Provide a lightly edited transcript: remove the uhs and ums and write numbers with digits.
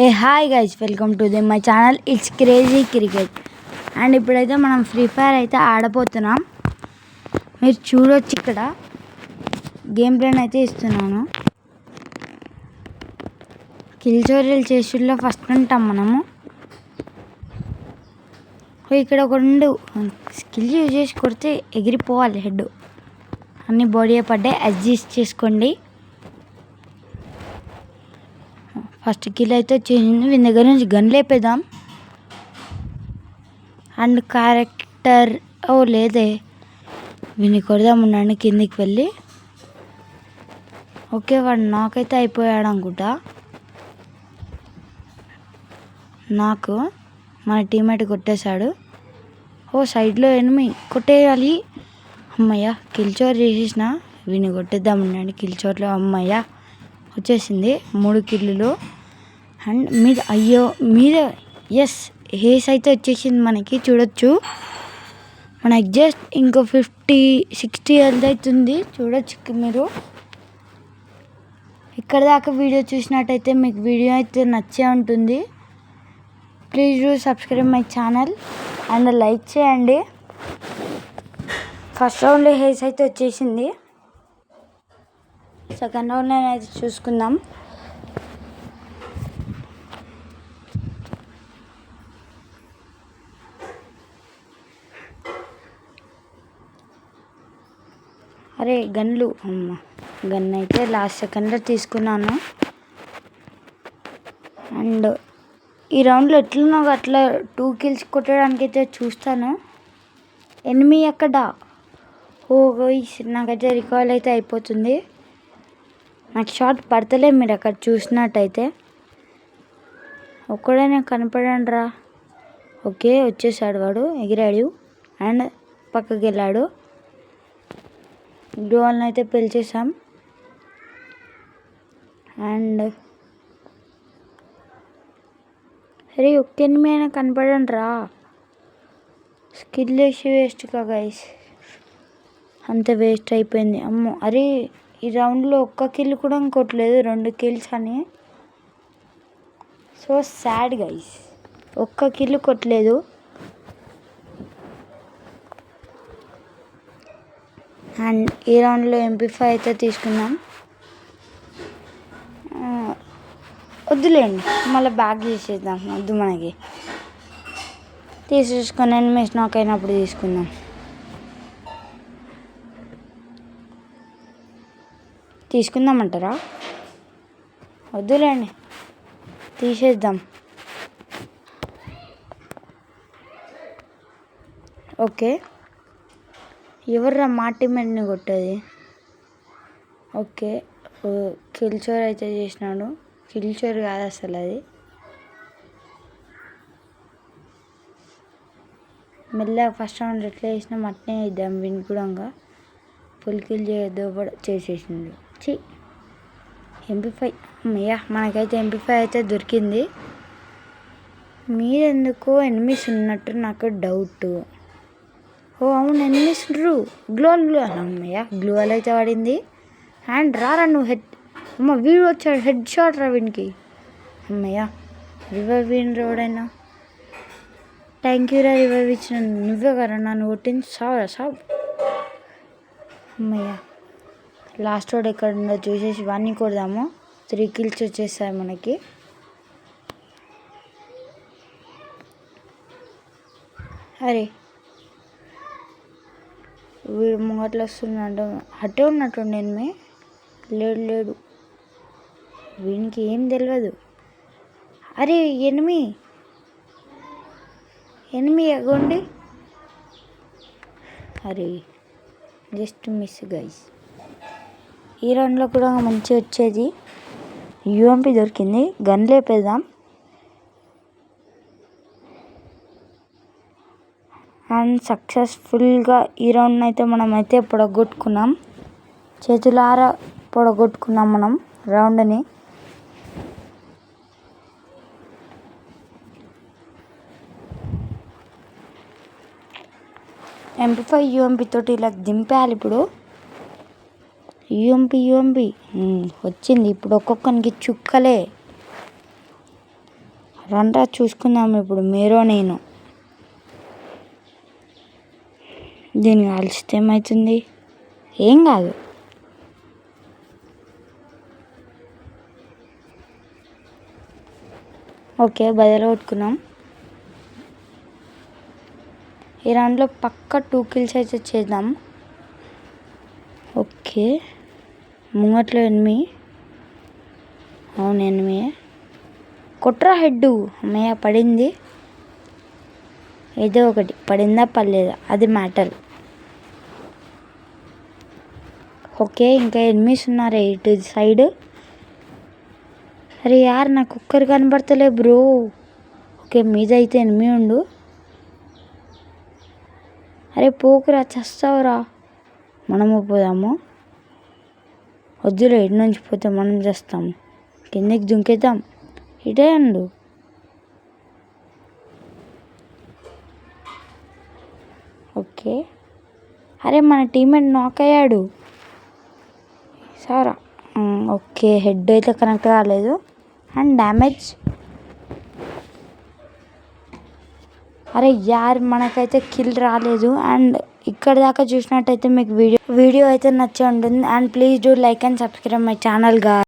A hi guys, welcome to my channel. It's crazy cricket. And ఇప్పుడైతే మనం free fire అయితే ఆడబోతున్నాం. మీరు చూడొచ్చు, ఇక్కడ గేమ్ ప్లాన్ అయితే ఇస్తున్నాను. కిల్ చోరీలు చేసుల్లో ఫస్ట్ ఉంటాం మనము. ఇక్కడ ఒక 2 స్కిల్ యూజ్ చేసి కొడితే ఎగిరిపోవాలి హెడ్. అన్ని బాడీ పడ్డాయి, అడ్జస్ట్ చేసుకోండి. ఫస్ట్ కిల్ అయితే వచ్చేసింది. వీని దగ్గర నుంచి గన్ లేపేద్దాం. అండ్ క్యారెక్టర్ లేదే, వీని కొడదాం. ఉండండి కిందికి వెళ్ళి. ఓకే, వాడు నాకైతే అయిపోయాడు అనుకుంటా. నాకు మన టీమేట్ కొట్టేశాడు. సైడ్లో ఎనిమి కొట్టేయాలి. అమ్మయ్య, కిల్ చోర్ చేసేసిన. వీని కొట్టేద్దాం. ఉండండి కిల్ చోర్లో. అమ్మయ్య వచ్చేసింది 3 కిల్లులు. అండ్ మీద ఎస్ హేస్ అయితే వచ్చేసింది మనకి. చూడొచ్చు, మనకి జస్ట్ ఇంకో 50-60 హెల్త్ అవుతుంది. చూడొచ్చు మీరు. ఇక్కడ దాకా వీడియో చూసినట్టయితే మీకు వీడియో అయితే నచ్చే ఉంటుంది. Please do subscribe my channel and like చేయండి. ఫస్ట్ రౌండ్లో హేస్ అయితే వచ్చేసింది. సెకండ్ రౌండ్లో అయితే చూసుకుందాం. అరే గన్లు, గన్ అయితే లాస్ట్ సెకండ్లో తీసుకున్నాను. అండ్ ఈ రౌండ్లో ఎట్లనో అట్లా 2 కిల్స్ కొట్టడానికి అయితే చూస్తాను. ఎనిమి ఎక్కడ? నాకైతే రికాల్ అయితే అయిపోతుంది. నాకు షాట్ పడతలే. మీరు అక్కడ చూసినట్టయితే ఒక్కడైనా కనపడండి రా. ఓకే, వచ్చేసాడు వాడు, ఎగిరాడు అండ్ పక్కకి వెళ్ళాడు. గ్లోవల్ని అయితే పిలిచేసాం. అండ్ సరే, ఒక్క ఎనిమిది అయినా కనపడండి రా. స్కిల్ వేసి వేస్ట్గా గైస్, అంత వేస్ట్ అయిపోయింది. అమ్మో, అరే ఈ రౌండ్లో ఒక్క కిల్ కూడా కొట్టలేదు, 2 కిల్స్ అని. సో సాడ్ గైస్, ఒక్క కిల్ కొట్టలేదు. అండ్ ఈ రౌండ్లో MP5 అయితే తీసుకుందాం. వద్దులేండి, మళ్ళీ బ్యాక్ చేసేద్దాం. వద్దు, మనకి తీసేసుకొని ఎనిమిస్ నాక్ అయినప్పుడు తీసుకుందాం. తీసుకుందామంటారా? వద్దులేండి, తీసేద్దాం. ఓకే, ఎవర్రా మా టీమేట్ని కొట్టేది? ఓకే, కిల్ చోర్ అయితే చేసినాడు. కిల్ చోర్ కాదు అసలు అది. మెల్లగా ఫస్ట్ రౌండ్ ఎట్లా చేసినాం అట్నే ఇద్దాం. వినుకుడంగా ఫుల్ కిల్ చేయొద్దు చేసేసిండు. MP5 అమ్మయ్య, మనకైతే MP5 అయితే దొరికింది. మీరెందుకో ఎనిమిస్ ఉన్నట్టు నాకు డౌట్. అవును, ఎనిమిస్ గ్లో అమ్మయ్య, గ్లోవల్ అయితే పడింది. అండ్ రారా నువ్వు హెడ్. వీడు వచ్చాడు, హెడ్ షాట్ రా వీనికి. అమ్మయ్య, రివైవ్ వీన్ రోడైనా. థ్యాంక్ యూ రా, రివైవ్ ఇచ్చిన. నువ్వే కదా నన్ను కొట్టింది. సావు. అమ్మయ్య, లాస్ట్ రోడ్ ఎక్కడ ఉందో చూసేసి వాన్ని కొడదాము. 3 కిల్స్ వచ్చేసాయి మనకి. అరే వీడు ముంగట్లో వస్తున్నాడు. అట్టే ఉన్నట్టుండి ఎనిమి. లేడు, వీనికి ఏం తెలియదు. అరే ఎనిమి ఎగోండి. అరే జస్ట్ మిస్ గైస్. ఈ రౌండ్లో కూడా మంచి వచ్చేది. UMP దొరికింది, గన్ లేపేద్దాం. అండ్ సక్సెస్ఫుల్గా ఈ రౌండ్ అయితే మనమైతే పొడగొట్టుకున్నాం. చేతులారా పొడగొట్టుకున్నాం మనం రౌండ్ని. MP5 UMP తోటి ఇలా దింపేయాలి. ఇప్పుడు UMP వచ్చింది. ఇప్పుడు ఒక్కొక్కరికి చుక్కలే. రండ్రా చూసుకుందాం ఇప్పుడు మీరు నేను. దీన్ని కాల్చితే ఏమవుతుంది? ఏం కాదు. ఓకే, బదులు కొట్టుకున్నాం. ఈ రౌండ్లో పక్క 2 kills అయితే చేద్దాం. ఓకే, ముంగట్లో ఎనిమి. అవును, ఎనిమి. కొట్రా హెడ్. అమ్మయ్య, పడింది. ఏదో ఒకటి పడిందా పర్లేదా అది మ్యాటర్. ఓకే, ఇంకా ఎనిమిస్ ఉన్నారు ఇటు సైడ్. అరే యార్, నాకు ఒక్కరు కనబడతలే బ్రో. ఓకే, మీద అయితే ఎనిమి ఉండు. అరే పోకురా, చస్తావురా. మనము పోదాము. వద్దులే, ఇటు నుంచి పోతే మనం చేస్తాము. కిందకి దుంకేద్దాం. ఇటే ఉండు. ఓకే, అరే మన టీమ్మేట్ నాక్ అయ్యాడు. సారా. ఓకే, హెడ్ అయితే కనెక్ట్ కాలేదు అండ్ డ్యామేజ్. అరే యార్, మనకైతే కిల్ రాలేదు. అండ్ ఇక్కడ దాకా చూసినట్టయితే మీకు వీడియో అయితే నచ్చే ఉంటుంది. And please do like and subscribe my channel గా.